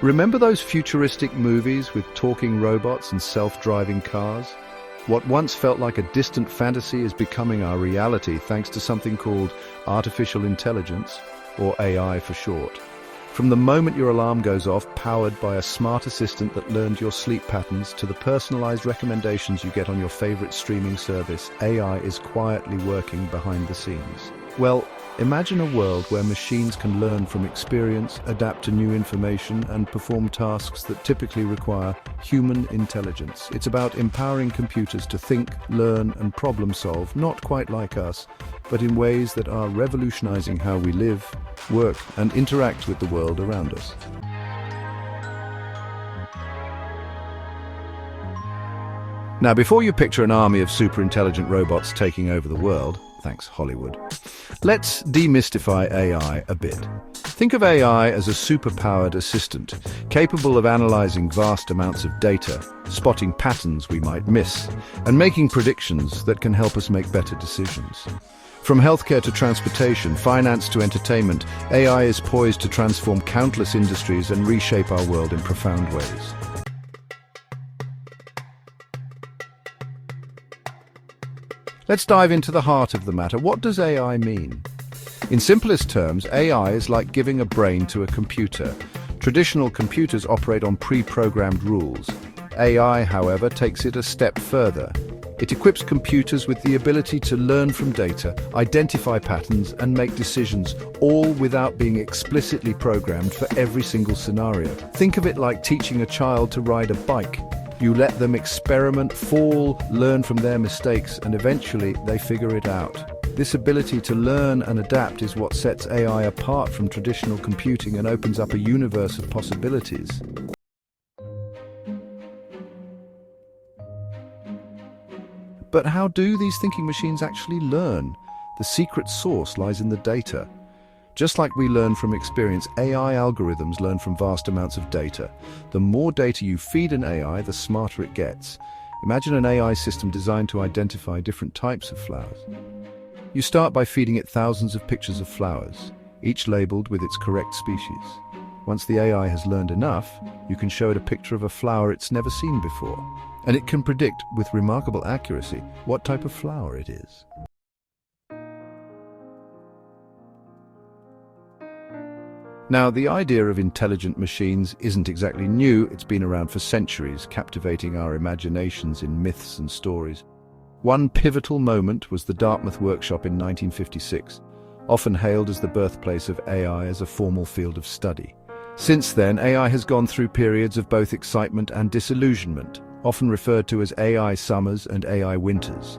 Remember those futuristic movies with talking robots and self-driving cars? What once felt like a distant fantasy is becoming our reality thanks to something called artificial intelligence, or AI for short. From the moment your alarm goes off, powered by a smart assistant that learned your sleep patterns, to the personalized recommendations you get on your favorite streaming service, AI is quietly working behind the scenes. Well, imagine a world where machines can learn from experience, adapt to new information, and perform tasks that typically require human intelligence. It's about empowering computers to think, learn, and problem solve, not quite like us, but in ways that are revolutionizing how we live, work, and interact with the world around us. Now, before you picture an army of super-intelligent robots taking over the world, thanks Hollywood, let's demystify AI a bit. Think of AI as a super-powered assistant, capable of analyzing vast amounts of data, spotting patterns we might miss, and making predictions that can help us make better decisions. From healthcare to transportation, finance to entertainment, AI is poised to transform countless industries and reshape our world in profound ways. Let's dive into the heart of the matter. What does AI mean? In simplest terms, AI is like giving a brain to a computer. Traditional computers operate on pre-programmed rules. AI, however, takes it a step further. It equips computers with the ability to learn from data, identify patterns, and make decisions, all without being explicitly programmed for every single scenario. Think of it like teaching a child to ride a bike. You let them experiment, fall, learn from their mistakes, and eventually they figure it out. This ability to learn and adapt is what sets AI apart from traditional computing and opens up a universe of possibilities. But how do these thinking machines actually learn? The secret sauce lies in the data. Just like we learn from experience, AI algorithms learn from vast amounts of data. The more data you feed an AI, the smarter it gets. Imagine an AI system designed to identify different types of flowers. You start by feeding it thousands of pictures of flowers, each labeled with its correct species. Once the AI has learned enough, you can show it a picture of a flower it's never seen before, and it can predict with remarkable accuracy what type of flower it is. Now, the idea of intelligent machines isn't exactly new. It's been around for centuries, captivating our imaginations in myths and stories. One pivotal moment was the Dartmouth workshop in 1956, often hailed as the birthplace of AI as a formal field of study. Since then, AI has gone through periods of both excitement and disillusionment, often referred to as AI summers and AI winters.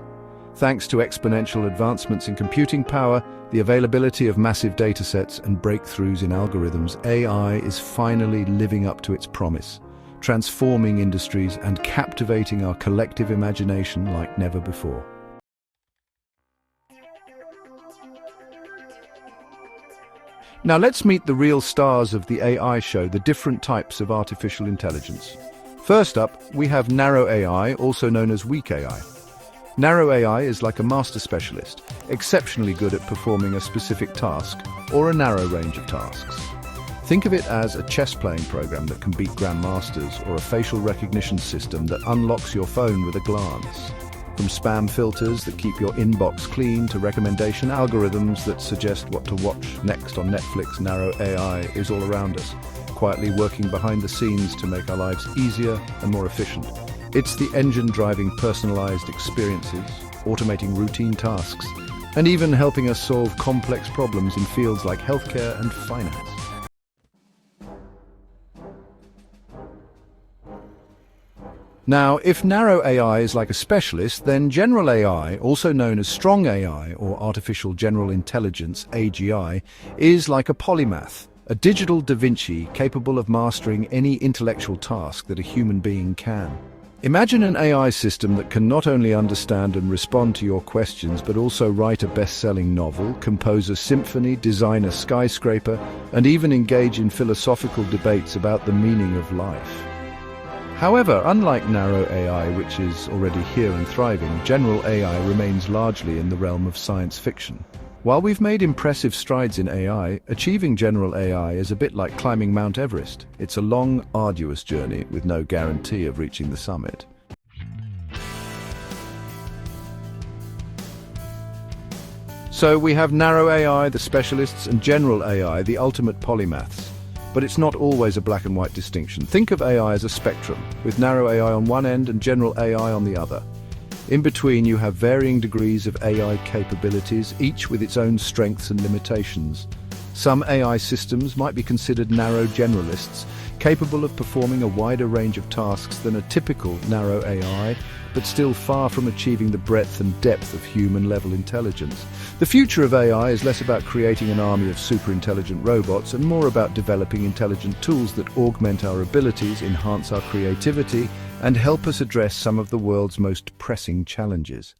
Thanks to exponential advancements in computing power, the availability of massive datasets, and breakthroughs in algorithms, AI is finally living up to its promise, transforming industries and captivating our collective imagination like never before. Now let's meet the real stars of the AI show, the different types of artificial intelligence. First up, we have narrow AI, also known as weak AI. Narrow AI is like a master specialist, exceptionally good at performing a specific task or a narrow range of tasks. Think of it as a chess-playing program that can beat grandmasters, or a facial recognition system that unlocks your phone with a glance. From spam filters that keep your inbox clean to recommendation algorithms that suggest what to watch next on Netflix, narrow AI is all around us, quietly working behind the scenes to make our lives easier and more efficient. It's the engine driving personalized experiences, automating routine tasks, and even helping us solve complex problems in fields like healthcare and finance. Now, if narrow AI is like a specialist, then general AI, also known as strong AI or artificial general intelligence, AGI, is like a polymath, a digital Da Vinci capable of mastering any intellectual task that a human being can. Imagine an AI system that can not only understand and respond to your questions, but also write a best-selling novel, compose a symphony, design a skyscraper, and even engage in philosophical debates about the meaning of life. However, unlike narrow AI, which is already here and thriving, general AI remains largely in the realm of science fiction. While we've made impressive strides in AI, achieving general AI is a bit like climbing Mount Everest. It's a long, arduous journey with no guarantee of reaching the summit. So we have narrow AI, the specialists, and general AI, the ultimate polymaths. But it's not always a black and white distinction. Think of AI as a spectrum, with narrow AI on one end and general AI on the other. In between, you have varying degrees of AI capabilities, each with its own strengths and limitations. Some AI systems might be considered narrow generalists, capable of performing a wider range of tasks than a typical narrow AI, but still far from achieving the breadth and depth of human-level intelligence. The future of AI is less about creating an army of super-intelligent robots and more about developing intelligent tools that augment our abilities, enhance our creativity, and help us address some of the world's most pressing challenges.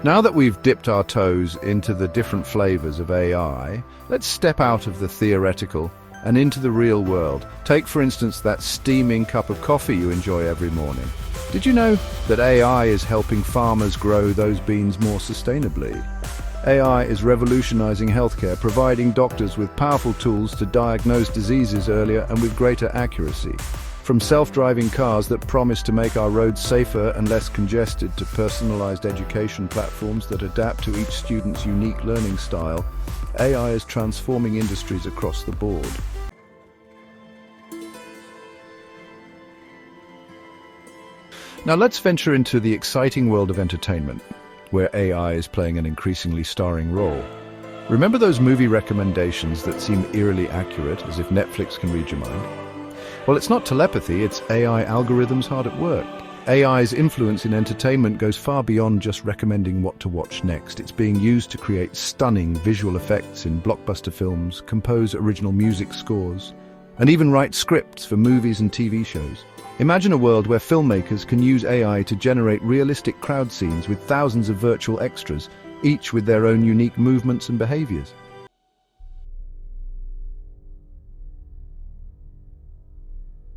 Now that we've dipped our toes into the different flavors of AI, let's step out of the theoretical and into the real world. Take, for instance, that steaming cup of coffee you enjoy every morning. Did you know that AI is helping farmers grow those beans more sustainably? AI is revolutionizing healthcare, providing doctors with powerful tools to diagnose diseases earlier and with greater accuracy. From self-driving cars that promise to make our roads safer and less congested to personalized education platforms that adapt to each student's unique learning style, AI is transforming industries across the board. Now let's venture into the exciting world of entertainment, where AI is playing an increasingly starring role. Remember those movie recommendations that seem eerily accurate, as if Netflix can read your mind? Well, it's not telepathy, it's AI algorithms hard at work. AI's influence in entertainment goes far beyond just recommending what to watch next. It's being used to create stunning visual effects in blockbuster films, compose original music scores, and even write scripts for movies and TV shows. Imagine a world where filmmakers can use AI to generate realistic crowd scenes with thousands of virtual extras, each with their own unique movements and behaviors.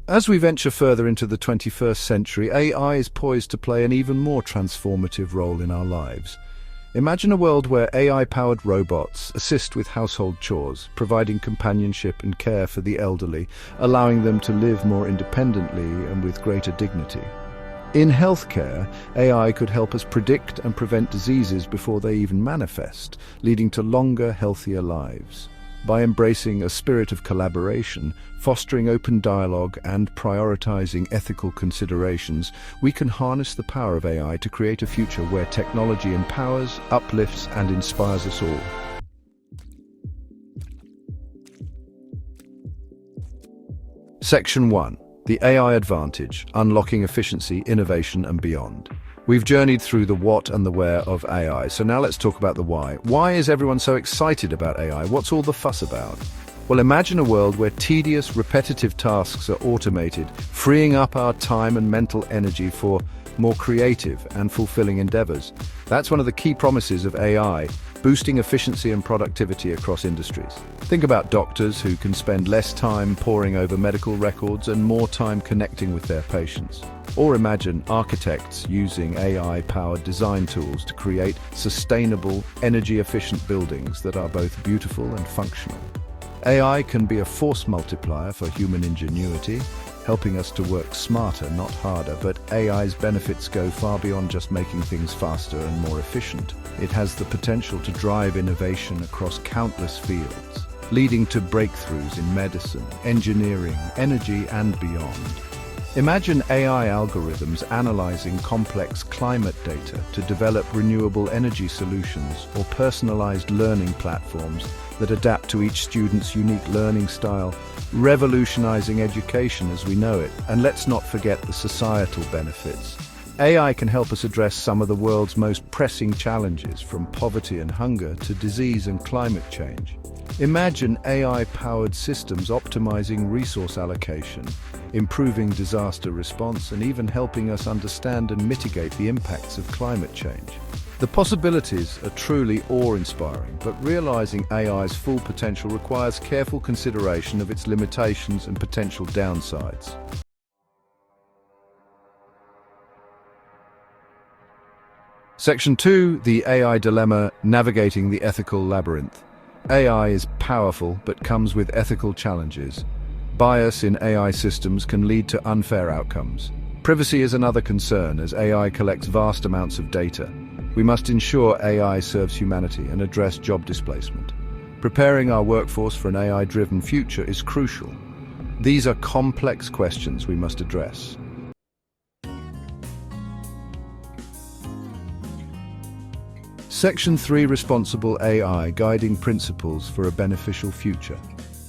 As we venture further into the 21st century, AI is poised to play an even more transformative role in our lives. Imagine a world where AI-powered robots assist with household chores, providing companionship and care for the elderly, allowing them to live more independently and with greater dignity. In healthcare, AI could help us predict and prevent diseases before they even manifest, leading to longer, healthier lives. By embracing a spirit of collaboration, fostering open dialogue, and prioritizing ethical considerations, we can harness the power of AI to create a future where technology empowers, uplifts, and inspires us all. Section 1. The AI Advantage: Unlocking Efficiency, Innovation, and Beyond. We've journeyed through the what and the where of AI, so now let's talk about the why. Why is everyone so excited about AI? What's all the fuss about? Well, imagine a world where tedious, repetitive tasks are automated, freeing up our time and mental energy for more creative and fulfilling endeavors. That's one of the key promises of AI, boosting efficiency and productivity across industries. Think about doctors who can spend less time poring over medical records and more time connecting with their patients. Or imagine architects using AI-powered design tools to create sustainable, energy-efficient buildings that are both beautiful and functional. AI can be a force multiplier for human ingenuity, helping us to work smarter, not harder, but AI's benefits go far beyond just making things faster and more efficient. It has the potential to drive innovation across countless fields, leading to breakthroughs in medicine, engineering, energy, and beyond. Imagine AI algorithms analyzing complex climate data to develop renewable energy solutions or personalized learning platforms that adapt to each student's unique learning style, revolutionizing education as we know it. And let's not forget the societal benefits. AI can help us address some of the world's most pressing challenges, from poverty and hunger to disease and climate change. Imagine AI-powered systems optimizing resource allocation, improving disaster response, and even helping us understand and mitigate the impacts of climate change. The possibilities are truly awe-inspiring, but realizing AI's full potential requires careful consideration of its limitations and potential. potential downsides. Section 2, the AI dilemma, navigating the ethical labyrinth. AI is powerful, but comes with ethical challenges. Bias in AI systems can lead to unfair outcomes. Privacy is another concern as AI collects vast amounts of data. We must ensure AI serves humanity and address job displacement. Preparing our workforce for an AI-driven future is crucial. These are complex questions we must address. Section 3, responsible AI, guiding principles for a beneficial future.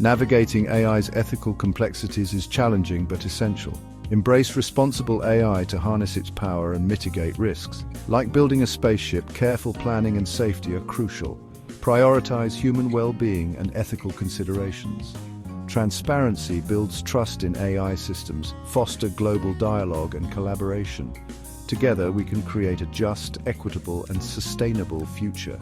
Navigating AI's ethical complexities is challenging but essential. Embrace responsible AI to harness its power and mitigate risks. Like building a spaceship, careful planning and safety are crucial. Prioritize human well-being and ethical considerations. Transparency builds trust in AI systems, foster global dialogue and collaboration. Together, we can create a just, equitable, and sustainable future.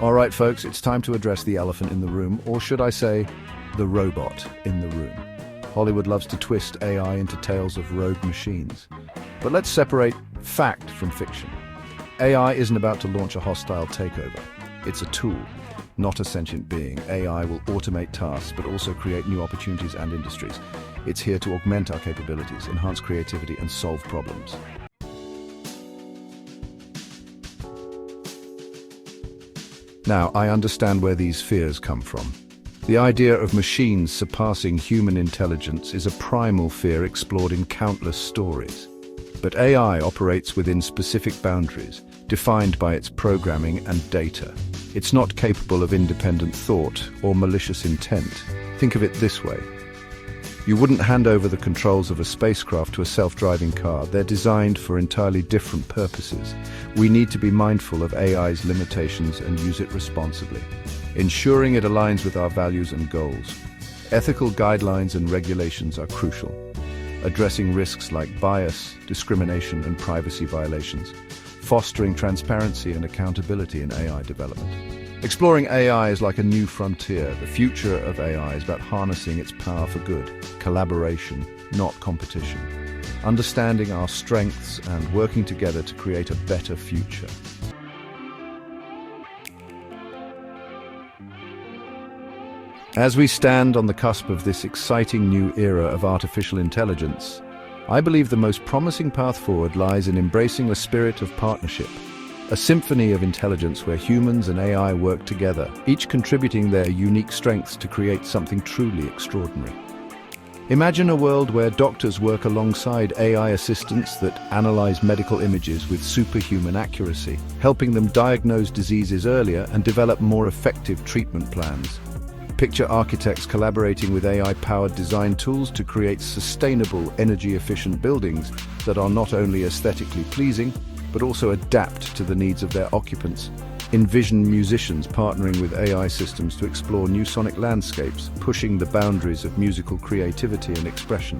All right, folks, it's time to address the elephant in the room, or should I say, the robot in the room. Hollywood loves to twist AI into tales of rogue machines. But let's separate fact from fiction. AI isn't about to launch a hostile takeover. It's a tool, not a sentient being. AI will automate tasks, but also create new opportunities and industries. It's here to augment our capabilities, enhance creativity, and solve problems. Now, I understand where these fears come from. The idea of machines surpassing human intelligence is a primal fear explored in countless stories. But AI operates within specific boundaries, defined by its programming and data. It's not capable of independent thought or malicious intent. Think of it this way. You wouldn't hand over the controls of a spacecraft to a self-driving car. They're designed for entirely different purposes. We need to be mindful of AI's limitations and use it responsibly, ensuring it aligns with our values and goals. Ethical guidelines and regulations are crucial, addressing risks like bias, discrimination, and privacy violations, fostering transparency and accountability in AI development. Exploring AI is like a new frontier. The future of AI is about harnessing its power for good, collaboration, not competition, understanding our strengths and working together to create a better future. As we stand on the cusp of this exciting new era of artificial intelligence, I believe the most promising path forward lies in embracing a spirit of partnership. A symphony of intelligence where humans and AI work together, each contributing their unique strengths to create something truly extraordinary. Imagine a world where doctors work alongside AI assistants that analyze medical images with superhuman accuracy, helping them diagnose diseases earlier and develop more effective treatment plans. Picture architects collaborating with AI-powered design tools to create sustainable, energy-efficient buildings that are not only aesthetically pleasing, but also adapt to the needs of their occupants. Envision musicians partnering with AI systems to explore new sonic landscapes, pushing the boundaries of musical creativity and expression.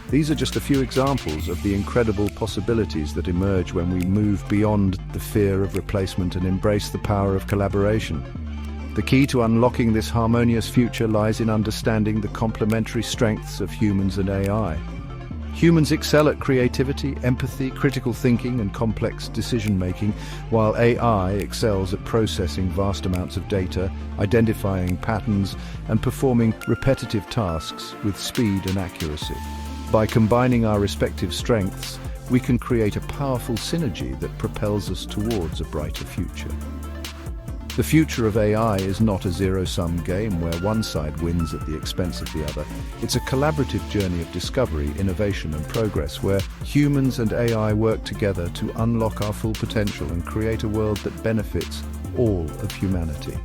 These are just a few examples of the incredible possibilities that emerge when we move beyond the fear of replacement and embrace the power of collaboration. The key to unlocking this harmonious future lies in understanding the complementary strengths of humans and AI. Humans excel at creativity, empathy, critical thinking, and complex decision-making, while AI excels at processing vast amounts of data, identifying patterns, and performing repetitive tasks with speed and accuracy. By combining our respective strengths, we can create a powerful synergy that propels us towards a brighter future. The future of AI is not a zero-sum game where one side wins at the expense of the other. It's a collaborative journey of discovery, innovation, and progress where humans and AI work together to unlock our full potential and create a world that benefits all of humanity.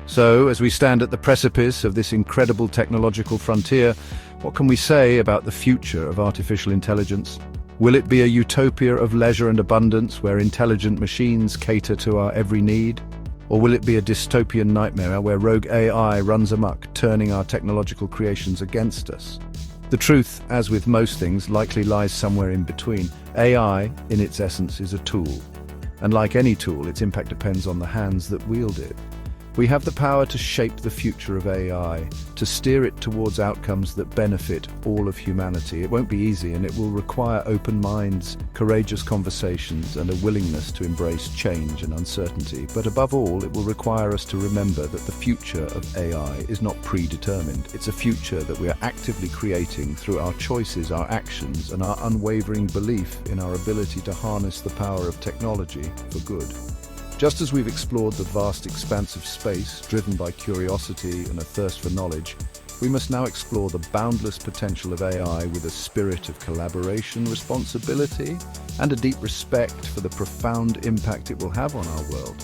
So, as we stand at the precipice of this incredible technological frontier, what can we say about the future of artificial intelligence? Will it be a utopia of leisure and abundance where intelligent machines cater to our every need? Or will it be a dystopian nightmare where rogue AI runs amok, turning our technological creations against us? The truth, as with most things, likely lies somewhere in between. AI, in its essence, is a tool. And like any tool, its impact depends on the hands that wield it. We have the power to shape the future of AI, to steer it towards outcomes that benefit all of humanity. It won't be easy, and it will require open minds, courageous conversations, and a willingness to embrace change and uncertainty. But above all, it will require us to remember that the future of AI is not predetermined. It's a future that we are actively creating through our choices, our actions, and our unwavering belief in our ability to harness the power of technology for good. Just as we've explored the vast expanse of space, driven by curiosity and a thirst for knowledge, we must now explore the boundless potential of AI with a spirit of collaboration, responsibility, and a deep respect for the profound impact it will have on our world.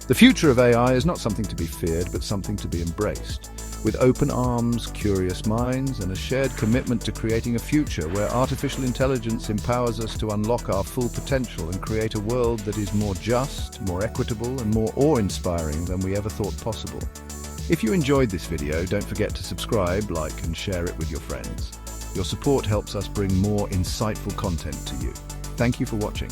The future of AI is not something to be feared, but something to be embraced. With open arms, curious minds, and a shared commitment to creating a future where artificial intelligence empowers us to unlock our full potential and create a world that is more just, more equitable, and more awe-inspiring than we ever thought possible. If you enjoyed this video, don't forget to subscribe, like, and share it with your friends. Your support helps us bring more insightful content to you. Thank you for watching.